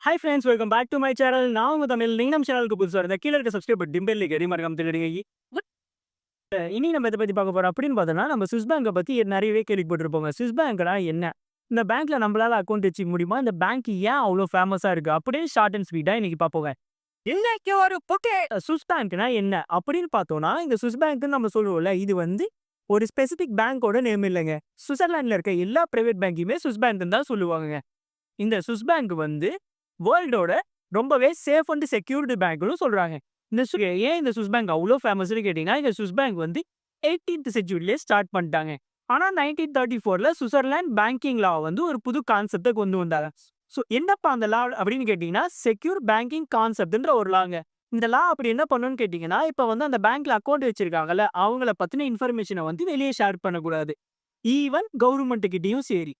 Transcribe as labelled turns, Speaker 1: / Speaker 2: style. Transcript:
Speaker 1: Hi friends, welcome back to my channel. நான் உங்க தமிழ். நீங்க நம்ம சேனலுக்கு புதுசாக இருந்தால் கீழே இருக்க சப்ஸ்கிரைப் பட்டன் பெல் ஐக்கனை மறக்காம திருடுங்க. இனி நம்ம இதை பற்றி பார்க்க போகிறோம் அப்படின்னு பார்த்தோம்னா, நம்ம ஸ்விஸ் பேங்கை பற்றி நிறையவே கேள்விப்பட்டிருப்போங்க. ஸ்விஸ் பேங்க்னா என்ன? இந்த பேங்க்ல நம்மளால அக்கௌண்ட் வச்சுக்க முடியுமா? இந்த பேங்க் ஏன் அவ்வளோ ஃபேமஸாக இருக்கு? அப்படியே ஷார்ட் அண்ட் ஸ்வீட்டாக இன்னைக்கு பார்ப்போங்க. இன்னைக்கு ஒரு புக்கே ஸ்விஸ் பேங்க்னா என்ன அப்படின்னு பார்த்தோம்னா, இந்த ஸ்விஸ் பேங்க்னு நம்ம சொல்லுவோம்ல, இது வந்து ஒரு ஸ்பெசிபிக் பேங்கோட நேம் இல்லைங்க. சுவிட்சர்லாண்டில் இருக்க எல்லா பிரைவேட் பேங்கையுமே ஸ்விஸ் பேங்க்னு தான் சொல்லுவாங்க. இந்த ஸ்விஸ் பேங்க் வந்து வேர்ல்டோட ரொம்பவே சேஃப் அண்ட் செக்யூர்டு பேங்க்னு சொல்றாங்க. ஏன் இந்த ஸ்விஸ் பேங்க் அவ்வளோ ஃபேமஸ்னு கேட்டீங்கன்னா, இந்த ஸ்விஸ் பேங்க் வந்து 18th செஞ்சுரியிலே ஸ்டார்ட் பண்ணிட்டாங்க. ஆனால் 1934ல சுவிட்சர்லாந்து பேங்கிங் லா வந்து ஒரு புது கான்செப்டை கொண்டு வந்தாங்க. ஸோ என்னப்பா அந்த லா அப்படின்னு கேட்டீங்கன்னா, செக்யூர் பேங்கிங் கான்செப்ட்ன்ற ஒரு லாங்க. இந்த லா அப்படி என்ன பண்ணுன்னு கேட்டீங்கன்னா, இப்போ வந்து அந்த பேங்க்ல அக்கௌண்ட் வச்சிருக்காங்கல்ல, அவங்கள பத்தின இன்ஃபர்மேஷனை வந்து வெளியே ஷேர் பண்ணக்கூடாது. ஈவன் கவர்மெண்ட் கிட்டயும் சரி.